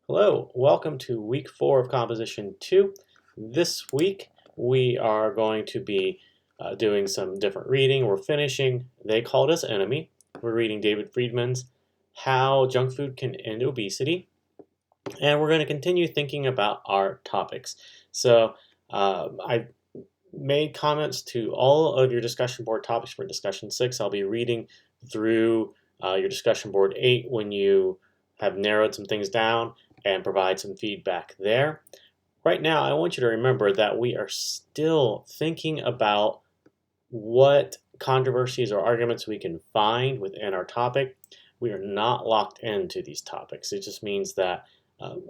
Hello, welcome to week 4 of Composition 2. This week we are going to be doing some different reading. We're finishing They Called Us Enemy. We're reading David Friedman's How Junk Food Can End Obesity. And we're going to continue thinking about our topics. So I made comments to all of your discussion board topics for discussion 6. I'll be reading through your discussion board 8 when you have narrowed some things down and provide some feedback there. Right now, I want you to remember that we are still thinking about what controversies or arguments we can find within our topic. We are not locked into these topics. It just means that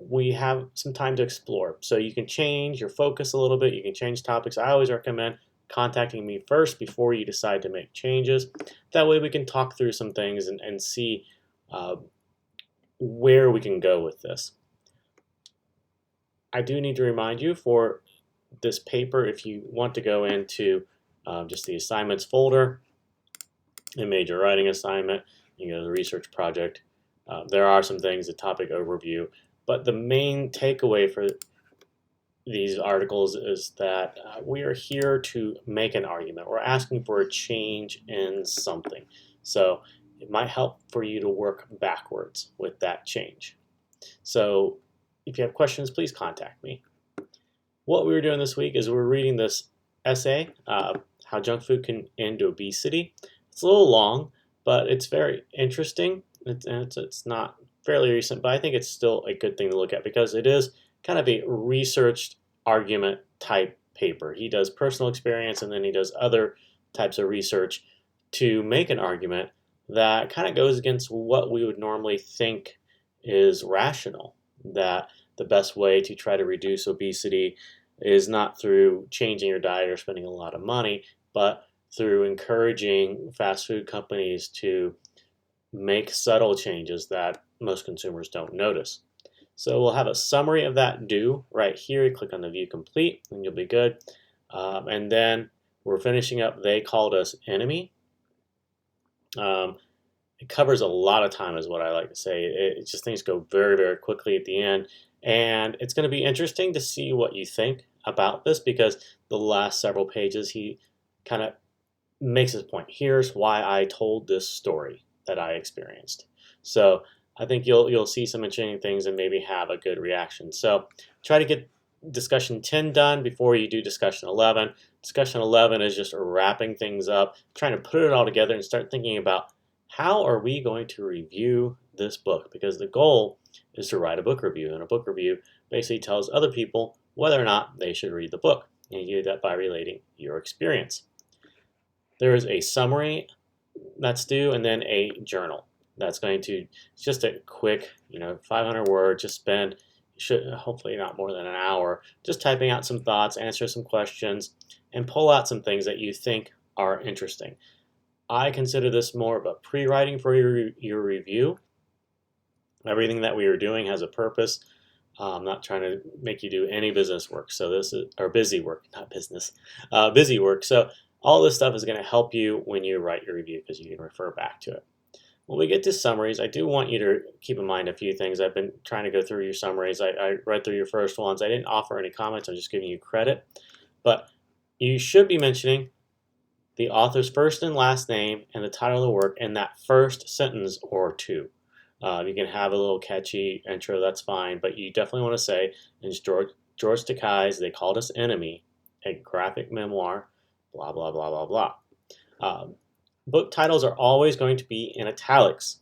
we have some time to explore. So you can change your focus a little bit. You can change topics. I always recommend contacting me first before you decide to make changes. That way we can talk through some things and see where we can go with this. I do need to remind you for this paper, if you want to go into just the assignments folder and major writing assignment, you go to the research project. There are some things, the topic overview, but the main takeaway for these articles is that we are here to make an argument. We're asking for a change in something. So it might help for you to work backwards with that change. So if you have questions, please contact me. What we were doing this week is we're reading this essay, How Junk Food Can End Obesity. It's a little long, but it's very interesting. It's not fairly recent, but I think it's still a good thing to look at because it is kind of a researched argument type paper. He does personal experience and then he does other types of research to make an argument that kind of goes against what we would normally think is rational, that the best way to try to reduce obesity is not through changing your diet or spending a lot of money, but through encouraging fast food companies to make subtle changes that most consumers don't notice. So we'll have a summary of that due right here. Click on the View Complete and you'll be good. And then we're finishing up They Called Us Enemy. It covers a lot of time is what I like to say. It just things go very, very quickly at the end. And it's going to be interesting to see what you think about this because the last several pages he kind of makes his point. Here's why I told this story that I experienced. So I think you'll see some interesting things and maybe have a good reaction. So try to get discussion 10 done before you do discussion 11. Discussion 11 is just wrapping things up, trying to put it all together and start thinking about how are we going to review this book? Because the goal is to write a book review, and a book review basically tells other people whether or not they should read the book. And you do that by relating your experience. There is a summary that's due, and then a journal that's going to just a quick, 500 words. Just spend hopefully not more than an hour just typing out some thoughts, answer some questions, and pull out some things that you think are interesting. I consider this more of a pre-writing for your review. Everything that we are doing has a purpose. I'm not trying to make you do any business work. So this is or busy work, not business, busy work. So all this stuff is going to help you when you write your review because you can refer back to it. When we get to summaries, I do want you to keep in mind a few things. I've been trying to go through your summaries. I read through your first ones. I didn't offer any comments. I'm just giving you credit. But you should be mentioning the author's first and last name and the title of the work in that first sentence or two. You can have a little catchy intro, that's fine, but you definitely want to say, it's George Takei's They Called Us Enemy, a graphic memoir, blah, blah, blah, blah, blah. Book titles are always going to be in italics.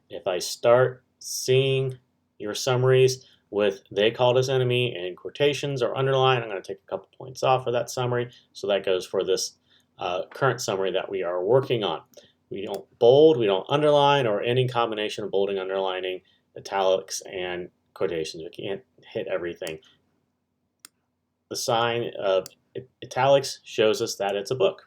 If I start seeing your summaries with They Called Us Enemy in quotations or underline, I'm going to take a couple points off of that summary. So that goes for this current summary that we are working on. We don't bold, we don't underline, or any combination of bolding, underlining, italics, and quotations. We can't hit everything. The sign of italics shows us that it's a book.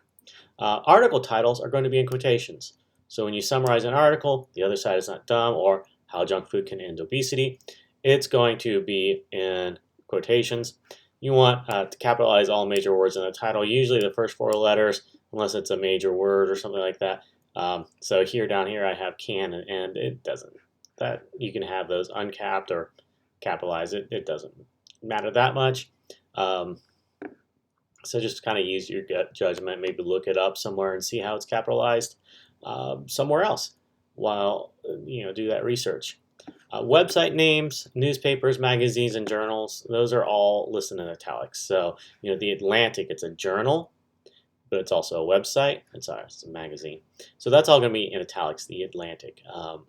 Article titles are going to be in quotations. So when you summarize an article, The Other Side Is Not Dumb, or How Junk Food Can End Obesity, it's going to be in quotations. You want to capitalize all major words in the title, usually the first 4 letters, unless it's a major word or something like that. So here, down here, I have can and end. It doesn't. That you can have those uncapped or capitalize it. It doesn't matter that much. So just kind of use your gut judgment. Maybe look it up somewhere and see how it's capitalized somewhere else while do that research. Website names, newspapers, magazines, and journals, those are all listed in italics. So, The Atlantic, it's a journal, but it's also a website. It's a magazine. So that's all going to be in italics, The Atlantic.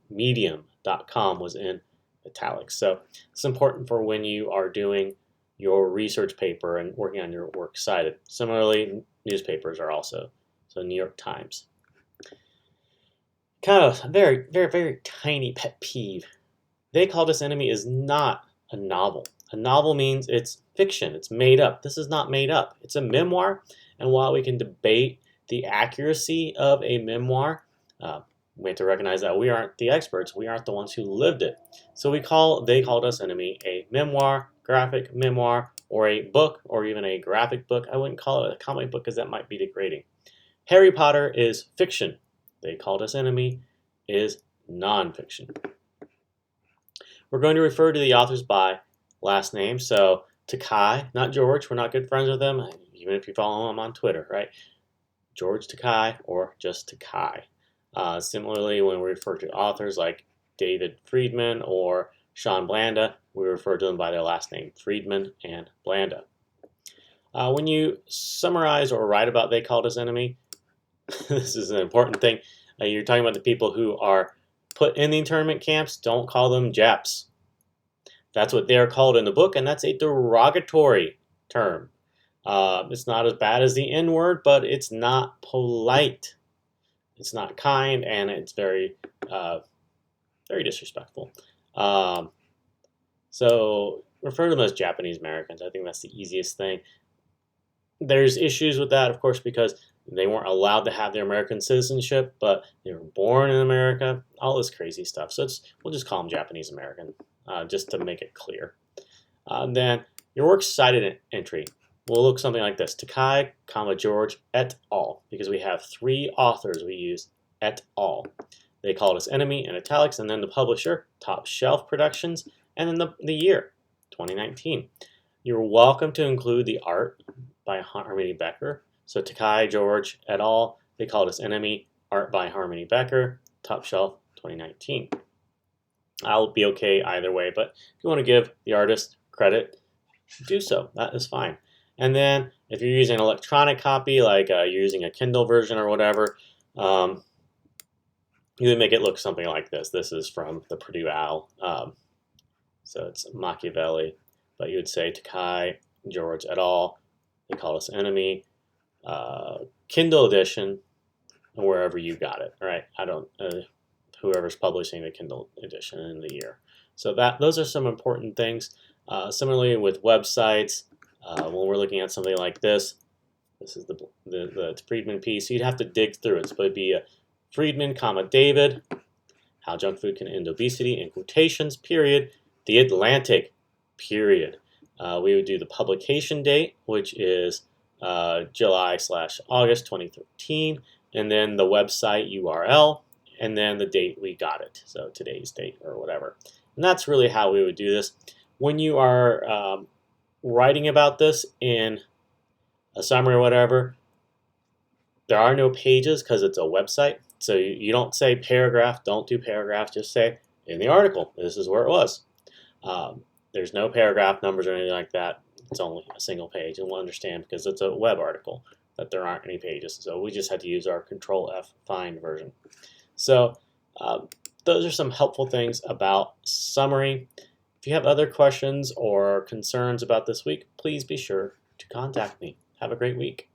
Medium.com was in italics. So it's important for when you are doing your research paper and working on your works cited. Similarly, newspapers are also. So New York Times. Kind of a very, very, very tiny pet peeve. They Called Us Enemy is not a novel. A novel means it's fiction. It's made up. This is not made up. It's a memoir. And while we can debate the accuracy of a memoir, we have to recognize that we aren't the experts. We aren't the ones who lived it. So we call They Called Us Enemy a memoir, graphic memoir, or a book, or even a graphic book. I wouldn't call it a comic book because that might be degrading. Harry Potter is fiction. They Called Us Enemy is nonfiction. We're going to refer to the authors by last name. So Takei, not George. We're not good friends with him, even if you follow him on Twitter, right? George Takei or just Takei. Similarly, when we refer to authors like David Friedman or Sean Blanda, we refer to them by their last name, Friedman and Blanda. When you summarize or write about They Called Us Enemy, this is an important thing. You're talking about the people who are put in the internment camps. Don't call them Japs. That's what they are called in the book, and that's a derogatory term. It's not as bad as the N-word, but it's not polite. It's not kind, and it's very, very disrespectful. So refer to them as Japanese Americans. I think that's the easiest thing. There's issues with that, of course, because they weren't allowed to have their American citizenship, but they were born in America. All this crazy stuff. So we'll just call them Japanese American, just to make it clear. Then your works cited entry will look something like this: Takei, George, et al. Because we have 3 authors we use et al. They Called Us Enemy in italics, and then the publisher, Top Shelf Productions, and then the year, 2019. You're welcome to include the art by Harmony Becker. So Takei, George, et al. They Called Us Enemy, art by Harmony Becker, Top Shelf, 2019. I'll be okay either way, but if you want to give the artist credit, do so. That is fine. And then if you're using an electronic copy, like you're using a Kindle version or whatever, you would make it look something like this. This is from the Purdue Owl. So it's Machiavelli, but you would say Takei, George, et al. They Called Us Enemy, Kindle edition, and wherever you got it, right? I don't, whoever's publishing the Kindle edition in the year. So those are some important things. Similarly with websites, when we're looking at something like this is the Friedman piece. You'd have to dig through it. So it'd be a Friedman, David, How Junk Food Can End Obesity, in quotations, period, The Atlantic, period. We would do the publication date, which is July/August 2013, and then the website URL, and then the date we got it, so today's date or whatever. And that's really how we would do this. When you are writing about this in a summary or whatever, there are no pages because it's a website. So you don't say paragraph, don't do paragraph, just say in the article, this is where it was. There's no paragraph numbers or anything like that. It's only a single page, and we'll understand because it's a web article that there aren't any pages. So we just had to use our Control F find version. So those are some helpful things about summary. If you have other questions or concerns about this week, please be sure to contact me. Have a great week.